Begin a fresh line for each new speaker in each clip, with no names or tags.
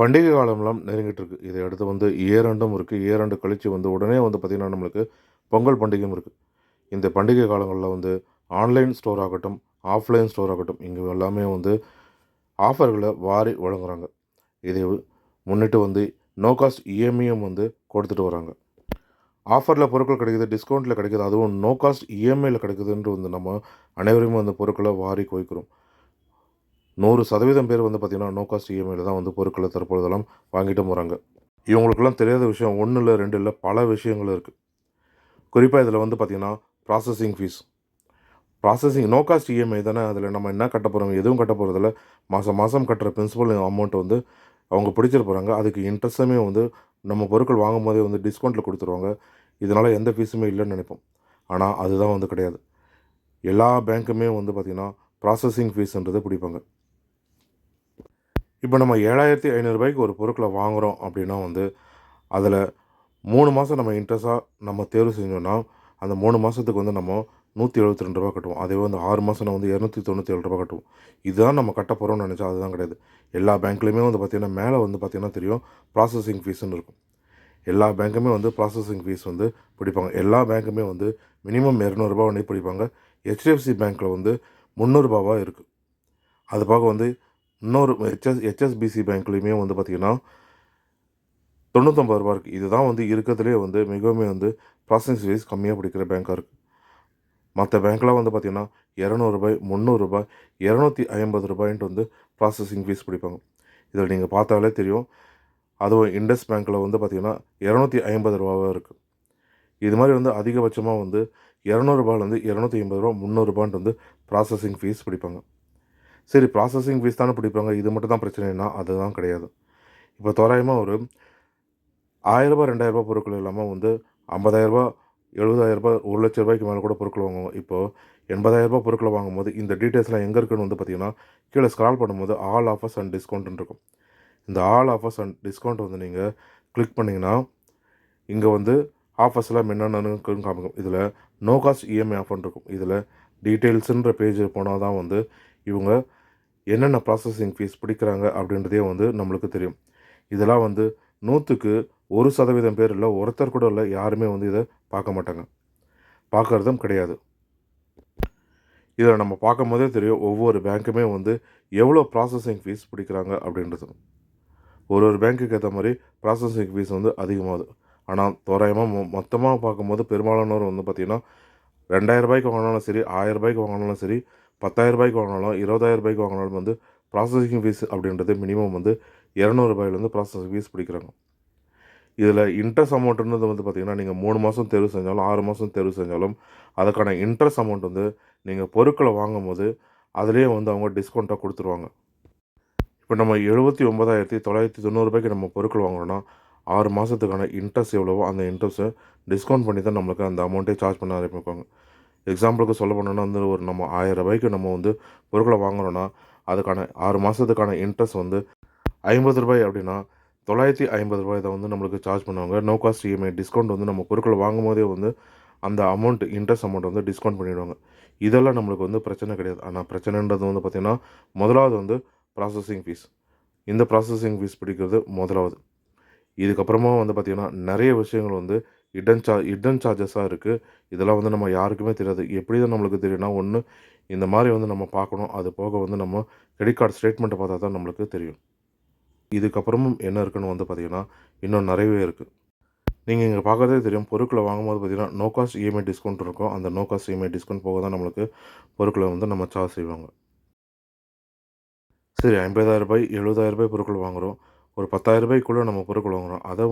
பண்டிகை காலம்லாம் நெருங்கிட்டு இருக்கு. இதை அடுத்து இயர் இருக்கு. இயர் கழிச்சு உடனே பார்த்தீங்கன்னா, நம்மளுக்கு பொங்கல் பண்டிகையும் இருக்கு. இந்த பண்டிகை காலங்கள்ல ஆன்லைன் ஸ்டோர் ஆகட்டும், ஆஃப்லைன் ஸ்டோர் ஆகட்டும், இங்க எல்லாமே ஆஃபர்கள வாரி வழங்குறாங்க. இதை முன்னிட்டு நோ காஸ்ட் இஎம்ஐயும் கொடுத்துட்டு வராங்க. ஆஃபர்ல பொருட்கள் கிடைக்குது, டிஸ்கவுண்ட்ல கிடைக்குது. அதுவும் நோ காஸ்ட் இஎம்ஐல கிடைக்குதுன்று நம்ம அனைவருமே பொருட்கள வாரி குவிக்கிறோம். 100% பேர் பார்த்தீங்கன்னா, நோ காஸ்ட் இஎம்ஐல தான் பொருட்கள தற்பொழுதெல்லாம் வாங்கிட்டும் வராங்க. இவங்களுக்கெல்லாம் தெரியாத விஷயம் 1 இல்ல, 2 இல்ல, பல விஷயங்கள் இருக்கு. குறிப்பா இதில பார்த்தீங்கன்னா, processing fees. No cost EMI தானே, அதில நம்ம என்ன கட்ட போறோம்? எதுவும் கட்ட போறதில்ல. மாசம் மாசம் கட்டுற பிரின்சிபல் அமௌண்ட் அவங்க பிடிச்சிற போறாங்க. அதுக்கு இன்ட்ரெஸ்ட்டுமே நம்ம பொருட்கள் வாங்கும்போதே டிஸ்கவுண்ட்ல குடுத்துருவாங்க. இதனால எந்த ஃபீஸுமே இல்லன்னு நெனைப்போம். ஆனா அதுதான் கிடையாது. எல்லா பேங்க்குமே பார்த்தீங்கன்னா, ப்ராசஸிங் ஃபீஸ்ன்றத பிடிப்பாங்க. இப்போ நம்ம ரூ. 7,500 ஒரு பொருட்கள வாங்குறோம் அப்படின்னா அதில 3 மாசம் நம்ம இன்ட்ரெஸ்ட்டா நம்ம தேர்வு செஞ்சோம்னா, அந்த 3 மாசத்துக்கு நம்ம ரூ. 172 கட்டுவோம். அதே 6 மாசம்னா ரூ. 297 கட்டுவோம். இதுதான் நம்ம கட்ட போறோம்னு நெனச்சா அதுதான் கிடையாது. எல்லா பேங்க்லயுமே பார்த்தீங்கன்னா, மேல பார்த்தீங்கன்னா தெரியும் ப்ராசஸிங் ஃபீஸ்ன்னு இருக்கும். எல்லா பேங்க்குமே ப்ராசஸிங் ஃபீஸ் பிடிப்பாங்க. எல்லா பேங்க்குமே மினிமம் ரூ. 200 பிடிப்பாங்க. HDFC பேங்க்ல ரூ. 300 இருக்கு. அது போக இன்னொரு HSBC பேங்க்லயுமே பார்த்தீங்கன்னா, ரூ. 99 இருக்கு. இதுதான் இருக்கறதுலயே மிகவும் ப்ராசஸிங் ஃபீஸ் கம்மியா பிடிக்கிற பேங்கா இருக்கு. மத்த பேங்க்லாம் பார்த்தீங்கன்னா, ரூ. 200, ரூ. 300, ரூ. 250ன்ட்டு ப்ராசஸிங் ஃபீஸ் பிடிப்பாங்க. இதில நீங்க பார்த்தாலே தெரியும். அதுவும் இண்டஸ் பேங்க்ல பார்த்தீங்கன்னா, ரூ. 250 இருக்கு. இது மாரி அதிகபட்சமா ரூ. 200லேருந்து ரூ. 250, ரூ. 300ன்ட்டு ப்ராசஸிங் ஃபீஸ் பிடிப்பாங்க. சரி, ப்ராசஸிங் ஃபீஸ் தானே பிடிப்பாங்க. இது மட்டும் தான் பிரச்சனைனா, அதுதான் கிடையாது. இப்போ தோராயமா ஒரு ரூ. 1000, ரூ. 2000 பொருட்கள் இல்லாம ரூ. 50,000, ரூ. 70,000, ரூ. 1,00,000 மேல கூட பொருட்கள் வாங்குவோம். இப்போ ரூ. 80,000 பொருட்கள வாங்கும்போது, இந்த டீட்டெயில்ஸ்லாம் எங்க இருக்குன்னு பார்த்தீங்கன்னா, கீழ ஸ்க்ரால் பண்ணும்போது ஆல் ஆஃபர்ஸ் அண்ட் டிஸ்கவுண்ட்ன்னு இருக்கும். இந்த ஆல் ஆஃபர்ஸ் அண்ட் டிஸ்கவுண்ட் நீங்க கிளிக் பண்ணீங்கன்னா, இங்க ஆஃபர்ஸ்லாம் என்னென்னன்னு காமிக்கும். இதில நோ காஸ்ட் இஎம்ஐ ஆஃபர்ன்னு இருக்கும். இதில டீட்டெயில்ஸ்ன்ற பேஜ் போனா தான் இவங்க என்னென்ன ப்ராசஸிங் ஃபீஸ் பிடிக்கிறாங்க அப்படின்றதே நம்மளுக்கு தெரியும். இதெல்லாம் 100க்கு 1% பேர் இல்ல, ஒருத்தர் கூட இல்ல, யாருமே இத பார்க்க மாட்டாங்க. பார்க்கறதும் கிடையாது. இதில நம்ம பார்க்கும்போதே தெரியும் ஒவ்வொரு பேங்க்குமே எவ்வளோ ப்ராசஸிங் ஃபீஸ் பிடிக்கிறாங்க அப்படின்றது. ஒரு பேங்க்குக்கு ஏத்த மாரி ப்ராசஸிங் ஃபீஸ் அதிகமாகுது. ஆனா தோராயமா மொத்தமா பார்க்கும்போது பெரும்பாலானோர் பார்த்தீங்கன்னா, ரூ. 2,000 வாங்கினாலும் சரி, ரூ. 1,000 வாங்கினாலும் சரி, ரூ. 10,000 வாங்கினாலும், ரூ. 20,000 வாங்கினாலும் ப்ராசஸிங் ஃபீஸ் அப்படின்றது மினிமம் ரூ. 200லேருந்து ப்ராசஸிங் ஃபீஸ் பிடிக்கிறாங்க. இதில இன்ட்ரெஸ்ட் அமௌண்ட்ன்றது பார்த்தீங்கன்னா, நீங்க 3 மாசம் தேர்வு செஞ்சாலும், 6 மாசம் தேர்வு செஞ்சாலும், அதுக்கான இன்ட்ரெஸ்ட் அமௌண்ட் நீங்க பொருட்கள வாங்கும்போது, அதிலேயே அவங்க டிஸ்கவுண்ட்டா குடுத்துருவாங்க. இப்ப நம்ம ரூ. 79,990 நம்ம பொருட்கள் வாங்குறோம்னா, 6 மாசத்துக்கான இன்ட்ரெஸ்ட் எவ்வளவோ, அந்த இன்ட்ரெஸ்ட்ட டிஸ்கவுண்ட் பண்ணி தான் நம்மளுக்கு அந்த அமௌண்ட்டே சார்ஜ் பண்ண ஆரம்பிப்பாங்க. எக்ஸாம்பிளுக்கு சொல்ல போனோம்னா ஒரு நம்ம ரூ. 1000க்கு நம்ம பொருட்கள வாங்குறோம்னா, அதுக்கான 6 மாசத்துக்கான இன்ட்ரெஸ்ட் ரூ. 50 அப்படின்னா, ரூ. 950 இத நம்மளுக்கு சார்ஜ் பண்ணுவாங்க. நோ காஸ்ட் இஎம்ஐ டிஸ்கவுண்ட் நம்ம பொருட்கள வாங்கும்போதே அந்த அமௌண்ட் இன்ட்ரெஸ்ட் அமௌண்ட் டிஸ்கவுண்ட் பண்ணிடுவாங்க. இதெல்லாம் நம்மளுக்கு பிரச்சனை கிடையாது. ஆனா பிரச்சனைன்றது பார்த்தீங்கன்னா, முதலாவது ப்ராசஸிங் ஃபீஸ். இந்த ப்ராசஸிங் ஃபீஸ் பிடிக்கிறது முதலாவது. இதுக்கப்புறமா பார்த்தீங்கன்னா, நெறைய விஷயங்கள் ஹிடன் சார்ஜஸா இருக்கு. இதெல்லாம் நம்ம யாருக்குமே தெரியாது. எப்படி தான் நம்மளுக்கு தெரியும்னா, ஒண்ணு இந்த மாரி நம்ம பார்க்கணும். அது போக நம்ம கிரெடிட் கார்ட் ஸ்டேட்மெண்ட்ட பார்த்தா தான் நம்மளுக்கு தெரியும். இதுக்கப்புறமும் என்ன இருக்குன்னு பார்த்தீங்கன்னா, இன்னும் நெறையவே இருக்கு. நீங்க இங்க பார்க்கறதே தெரியும். பொருட்கள வாங்கும்போது பார்த்தீங்கன்னா, நோ காஸ்ட் இஎம்ஐ டிஸ்கவுண்ட் இருக்கும். அந்த நோ காஸ்ட் இஎம்ஐ டிஸ்கவுண்ட் போக தான் நம்மளுக்கு பொருட்கள நம்ம சார்ஜ் செய்வாங்க. சரி, ரூ. 50,000, ரூ. 70,000 பொருட்கள் வாங்குறோம். ஒரு ரூ. 10,000க்குள்ள நம்ம பொருட்கள் வாங்குறோம். அத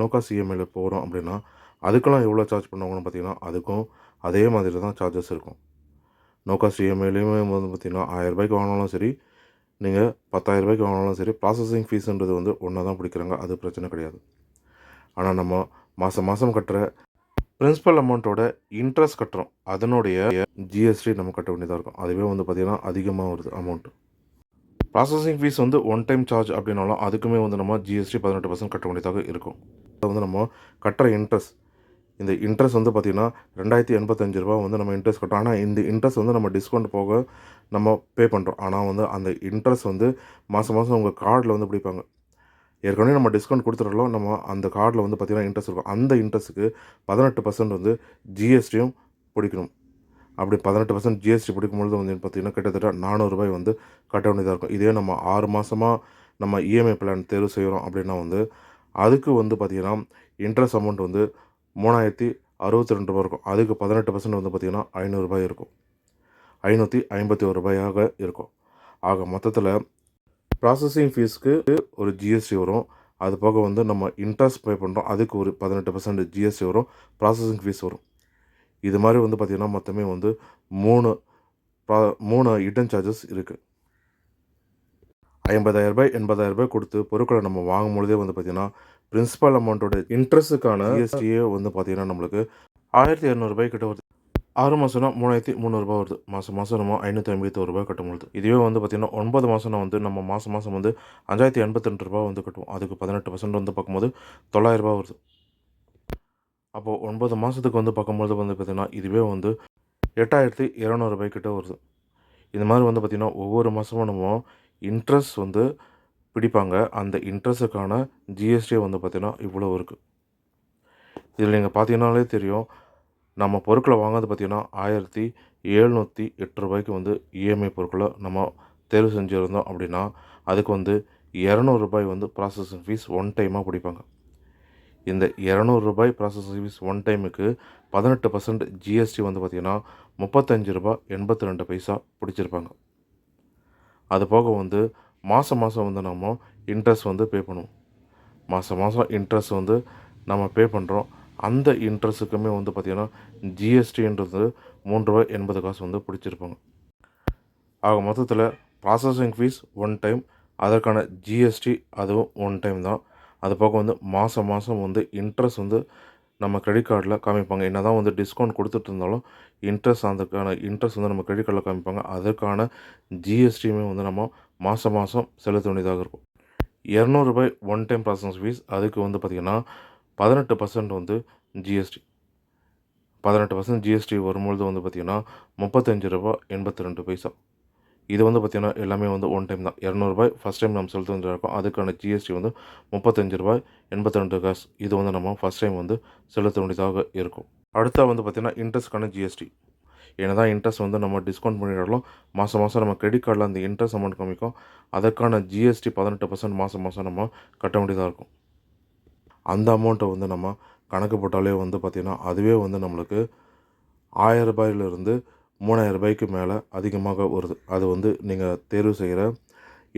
நோ காஸ்ட் இஎம்ஐல போறோம் அப்படின்னா, அதுக்கெல்லாம் எவ்வளோ சார்ஜ் பண்ணுவாங்கன்னு பார்த்தீங்கன்னா, அதுக்கும் அதே மாதிரி தான் சார்ஜஸ் இருக்கும். நோ காஸ்ட் இஎம்ஐலயுமே பார்த்தீங்கன்னா, ரூ. 1000 வாங்குனாலும் சரி, நீங்க ரூ. 10,000 வாங்குனாலும் சரி, ப்ராசஸிங் ஃபீஸ்ன்றது ஒண்ணா தான் பிடிக்கிறாங்க. அது பிரச்சனை கிடையாது. ஆனா நம்ம மாசம் மாசம் கட்டுற பிரின்சிபல் அமௌண்ட்டோட இன்ட்ரெஸ்ட் கட்டுறோம். அதனுடைய ஜிஎஸ்டி நம்ம கட்ட வேண்டியதா இருக்கும். அதுவே பார்த்தீங்கன்னா, அதிகமா வருது amount. Processing fees one time charge அப்படின்னாலும், அதுக்குமே நம்ம ஜிஎஸ்டி 18% கட்ட வேண்டியதாக இருக்கும். அது நம்ம கட்டுற இன்ட்ரெஸ்ட். இந்த இன்ட்ரெஸ்ட் பார்த்தீங்கன்னா, ரூ. 2,085 நம்ம இன்ட்ரெஸ்ட் கட்டுறோம். ஆனா இந்த இன்ட்ரெஸ்ட் நம்ம டிஸ்கவுண்ட் போக நம்ம பே பண்றோம். ஆனா அந்த இன்ட்ரெஸ்ட் மாசம் மாசம் உங்க கார்ட்ல பிடிப்பாங்க. ஏற்கனவே நம்ம டிஸ்கவுண்ட் கொடுத்துட்டாலும் நம்ம அந்த கார்டில் வந்து பார்த்திங்கன்னா இன்ட்ரெஸ்ட் இருக்கும். அந்த இன்ட்ரெஸ்ட்டுக்கு 18% வந்து ஜிஎஸ்டியும் பிடிக்கணும். அப்படி 18% ஜிஎஸ்டி பிடிக்கும்பொழுது வந்து பார்த்திங்கன்னா கிட்டத்தட்ட ரூ. 400 வந்து கட்ட வேண்டியதாக இருக்கும். இதே நம்ம 6 மாதமா நம்ம இஎம்ஐ பிளான் தேர்வு செய்கிறோம் அப்படின்னா வந்து அதுக்கு வந்து பார்த்திங்கன்னா இன்ட்ரெஸ்ட் அமௌண்ட் வந்து ரூ. 3062 இருக்கும். அதுக்கு 18% வந்து பார்த்திங்கன்னா ரூ. 500 இருக்கும். ரூ. 551 இருக்கும். ஆக மொத்தத்தில் ப்ராசஸிங் ஃபீஸ்க்கு ஒரு ஜிஎஸ்டி வரும். அது போக வந்து நம்ம இன்ட்ரெஸ்ட் பே பண்ணுறோம். அதுக்கு ஒரு 18% ஜிஎஸ்டி வரும். ப்ராசஸிங் ஃபீஸ் வரும். இது மாதிரி வந்து பார்த்திங்கன்னா மொத்தமே வந்து 3 ஹிடன் சார்ஜஸ் இருக்குது. ரூ. 50,000 80,000 கொடுத்து பொருட்களை நம்ம வாங்கும்பொழுதே வந்து பார்த்திங்கன்னா பிரின்சிபல் அமௌண்ட்டோட இன்ட்ரெஸ்ட்டுக்கான ஜிஎஸ்டியே வந்து பார்த்திங்கன்னா நம்மளுக்கு ரூ. 1,200 கிட்ட வருது. 6 மாதம்னா ரூ. 3,300 வருது. மாதம் நம்ம ரூ. 551 கட்டும்பொழுது. இதுவே வந்து பார்த்திங்கன்னா 9 மாதம்னா வந்து நம்ம மாதம் வந்து ரூ. 5,082 வந்து கட்டுவோம். அதுக்கு 18% வந்து பார்க்கும்போது ரூ. 900 வருது. அப்போது 9 மாதத்துக்கு வந்து பார்க்கும்போது வந்து பார்த்திங்கன்னா இதுவே வந்து ரூ. 8,200 கிட்ட வருது. இந்த மாதிரி வந்து பார்த்திங்கன்னா ஒவ்வொரு மாதமும் நம்ம இன்ட்ரெஸ்ட் வந்து பிடிப்பாங்க. அந்த இன்ட்ரெஸ்ட்டுக்கான ஜிஎஸ்டி வந்து பார்த்திங்கன்னா இவ்வளோ இருக்குது. இதில் நீங்கள் பார்த்தீங்கன்னாலே தெரியும். நம்ம பொருட்களை வாங்குறது பார்த்திங்கன்னா ரூ. 1,708 வந்து இஎம்ஐ பொருட்களை நம்ம தேர்வு செஞ்சுருந்தோம் அப்படின்னா அதுக்கு வந்து ரூ. 200 வந்து ப்ராசஸிங் ஃபீஸ் ஒன் டைமாக பிடிப்பாங்க. இந்த ரூ. 200 ப்ராசஸிங் ஃபீஸ் ஒன் டைமுக்கு 18% ஜிஎஸ்டி வந்து பார்த்திங்கன்னா ரூ. 35.82 பிடிச்சிருப்பாங்க. அது போக வந்து மாதம் வந்து நம்ம இன்ட்ரெஸ்ட் வந்து பே பண்ணுவோம். மாதம் இன்ட்ரெஸ்ட் வந்து நம்ம பே பண்ணுறோம். அந்த இன்ட்ரெஸ்ட்டுக்குமே வந்து பார்த்திங்கன்னா ஜிஎஸ்டின்றது ரூ. 3.80 வந்து பிடிச்சிருப்பாங்க. ஆக மொத்தத்தில் ப்ராசஸிங் ஃபீஸ் ஒன் டைம், அதற்கான ஜிஎஸ்டி அதுவும் ஒன் டைம் தான். அது போக வந்து மாதம் வந்து இன்ட்ரெஸ்ட் வந்து நம்ம கிரெடிட் கார்டில் காமிப்பாங்க. என்ன தான் வந்து டிஸ்கவுண்ட் கொடுத்துட்டு இருந்தாலும் அதுக்கான இன்ட்ரெஸ்ட் வந்து நம்ம கிரெடிட் கார்டில் காமிப்பாங்க. அதற்கான ஜிஎஸ்டியுமே வந்து நம்ம மாதம் செலுத்த வேண்டியதாக இருக்கும். ரூ. 200 ஒன் டைம் ப்ராசஸிங் ஃபீஸ். அதுக்கு வந்து பார்த்திங்கன்னா 18% வந்து ஜிஎஸ்டி. 18% ஜிஎஸ்டி வரும்பொழுது வந்து பார்த்திங்கன்னா ரூ. 35.82. இது வந்து பார்த்திங்கன்னா எல்லாமே வந்து ஒன் டைம் தான். ரூ. 200 ஃபஸ்ட் டைம் நம்ம செலுத்த வேண்டியதாக இருக்கும். அதுக்கான ஜிஎஸ்டி வந்து ரூ. 35.82. இது வந்து நம்ம ஃபஸ்ட் டைம் வந்து செலுத்த வேண்டியதாக இருக்கும். அடுத்தா வந்து பார்த்திங்கன்னா இன்ட்ரெஸ்ட்க்கான ஜிஎஸ்டி. என்ன தான் இன்ட்ரெஸ்ட் வந்து நம்ம டிஸ்கவுண்ட் பண்ணிட்டாலும் மாதம் நம்ம கிரெடிட் கார்டில் அந்த இன்ட்ரெஸ்ட் அமௌண்ட் காமிக்கும். அதற்கான ஜிஎஸ்டி 18% மாதம் நம்ம கட்ட வேண்டியதாக இருக்கும். அந்த அமௌண்ட்டை வந்து நம்ம கணக்கு போட்டாலே வந்து பார்த்திங்கன்னா அதுவே வந்து நம்மளுக்கு ரூ. 1,000 ரூ. 3,000 மேலே அதிகமாக வருது. அது வந்து நீங்கள் தேர்வு செய்கிற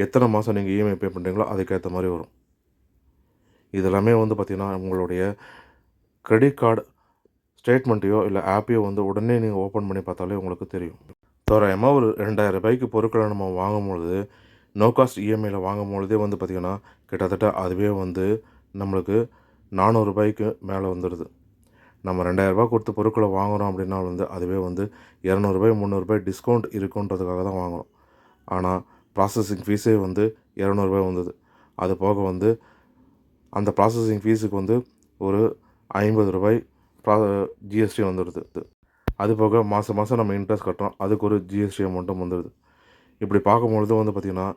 எத்தனை மாதம் நீங்கள் இஎம்ஐ பே பண்ணுறீங்களோ அதுக்கேற்ற மாதிரி வரும். இதெல்லாமே வந்து பார்த்திங்கன்னா உங்களுடைய கிரெடிட் கார்டு ஸ்டேட்மெண்ட்டையோ இல்லை ஆப்பையோ வந்து உடனே நீங்கள் ஓப்பன் பண்ணி பார்த்தாலே உங்களுக்கு தெரியும். தோராயமாக ஒரு ரூ. 2,000 பொருட்களை நம்ம வாங்கும்பொழுது நோ காஸ்ட் இஎம்ஐயில் வாங்கும்பொழுதே வந்து பார்த்திங்கன்னா கிட்டத்தட்ட அதுவே வந்து நம்மளுக்கு ரூ. 400 மேலே வந்துடுது. நம்ம ரூ. 2,000 கொடுத்து பொருட்களை வாங்குகிறோம் அப்படின்னா வந்து அதுவே வந்து ரூ. 200 ரூ. 300 டிஸ்கவுண்ட் இருக்குன்றதுக்காக தான் வாங்குகிறோம். ஆனால் ப்ராசஸிங் ஃபீஸே வந்து ரூ. 200 வந்தது. அது போக வந்து அந்த ப்ராசஸிங் ஃபீஸுக்கு வந்து ஒரு ரூ. 50 ஜிஎஸ்டி வந்துடுது. அது போக மாதம் நம்ம இன்ட்ரெஸ்ட் கட்டுறோம். அதுக்கு ஒரு ஜிஎஸ்டி அமௌண்ட்டும் வந்துடுது. இப்படி பார்க்கும்பொழுது வந்து பார்த்திங்கன்னா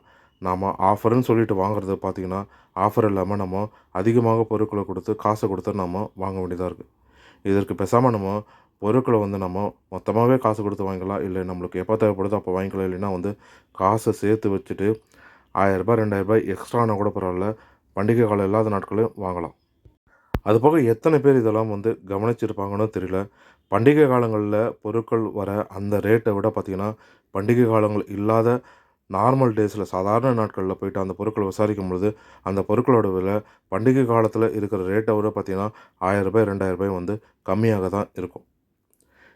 நாம் ஆஃபர்னு சொல்லிட்டு வாங்குறது பார்த்திங்கன்னா ஆஃபர் இல்லாமல் நம்ம அதிகமாக பொருட்களை கொடுத்து காசை கொடுத்து நம்ம வாங்க வேண்டியதாக இருக்குது. இதற்கு பேசாமல் நம்ம பொருட்களை வந்து நம்ம மொத்தமாகவே காசு கொடுத்து வாங்கிக்கலாம். இல்லை நம்மளுக்கு எப்போ தேவைப்படுதோ அப்போ வாங்கிக்கலாம். இல்லைன்னா வந்து காசை சேர்த்து வச்சுட்டு ரூ. 1,000 ரூ. 2,000 எக்ஸ்ட்ரானா கூட பரவாயில்ல, பண்டிகை காலம் இல்லாத நாட்களையும் வாங்கலாம். அதுபோக எத்தனை பேர் இதெல்லாம் வந்து கவனிச்சிருப்பாங்கன்னு தெரியல. பண்டிகை காலங்களில் பொருட்கள் வர அந்த ரேட்டை விட பார்த்திங்கன்னா பண்டிகை காலங்கள் இல்லாத நார்மல் டேஸில் சாதாரண நாட்களில் போய்ட்டு அந்த பொருட்களை விசாரிக்கும் பொழுது அந்த பொருட்களோட விலை பண்டிகை காலத்தில் இருக்கிற ரேட்டை விட பார்த்திங்கன்னா ரூ. 1,000 2,000 வந்து கம்மியாக தான் இருக்கும்.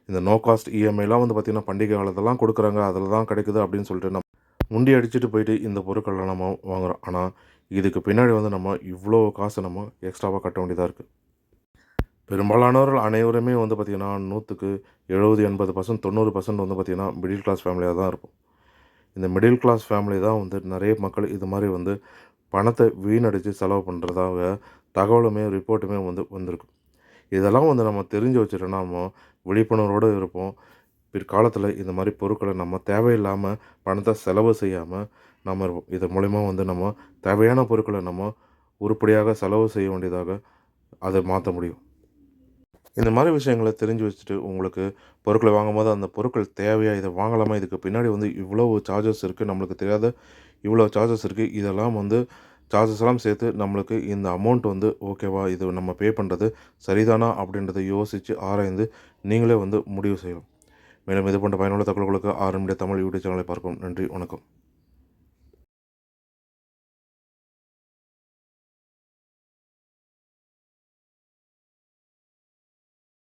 இந்த நோ காஸ்ட் இஎம்ஐலாம் வந்து பார்த்திங்கன்னா பண்டிகை காலத்தெல்லாம் கொடுக்குறாங்க, அதில் தான் கிடைக்குது அப்படின்னு சொல்லிட்டு நம்ம முண்டி அடிச்சுட்டு போயிட்டு இந்த பொருட்களை நம்ம வாங்குகிறோம். ஆனால் இதுக்கு பின்னாடி வந்து நம்ம இவ்வளோ காசை நம்ம எக்ஸ்ட்ராவாக கட்ட வேண்டியதாக இருக்குது. பெரும்பாலானவர்கள் அனைவருமே வந்து பார்த்திங்கன்னா 100க்கு 70 80% 90% வந்து பார்த்திங்கன்னா மிடில் கிளாஸ் ஃபேமிலியாக தான் இருக்கும். இந்த மிடில் கிளாஸ் ஃபேமிலி தான் வந்து நிறைய மக்கள் இது மாதிரி வந்து பணத்தை வீணடித்து செலவு பண்ணுறதாக தகவலுமே ரிப்போர்ட்டுமே வந்து வந்திருக்கு. இதெல்லாம் வந்து நம்ம தெரிஞ்சு வச்சுட்டோன்னா நம்ம விழிப்புணர்வோடு இருப்போம். பிற்காலத்தில் இந்த மாதிரி பொருட்களை நம்ம தேவையில்லாமல் பணத்தை செலவு செய்யாமல் நம்ம இருப்போம். இது மூலிமா வந்து நம்ம தேவையான பொருட்களை நம்ம உருப்படியாக செலவு செய்ய வேண்டியதாக அதை மாற்ற முடியும். இந்த மாதிரி விஷயங்கள தெரிஞ்சு வச்சுட்டு, உங்களுக்கு பொருட்கள வாங்கும்போது அந்த பொருட்கள் தேவையா? இத வாங்கலாமா? இதுக்கு பின்னாடி வந்து இவ்வளவு சார்ஜஸ் இருக்கு. நம்மளுக்கு தெரியாத இவ்வளோ சார்ஜஸ் இருக்கு. இதெல்லாம் வந்து சார்ஜஸ் எல்லாம் சேர்த்து நம்மளுக்கு இந்த அமௌண்ட் வந்து ஓகேவா? இது நம்ம பே பண்ணுறது சரிதானா? அப்படின்றத யோசிச்சு, ஆராய்ந்து நீங்களே வந்து முடிவு செய்யலாம். மேலும் இது போன்ற பயனுள்ள தகவல்களுக்கு ஆர் மீடியா தமிழ் யூடியூப் சேனலை பார்க்கவும். நன்றி, வணக்கம்.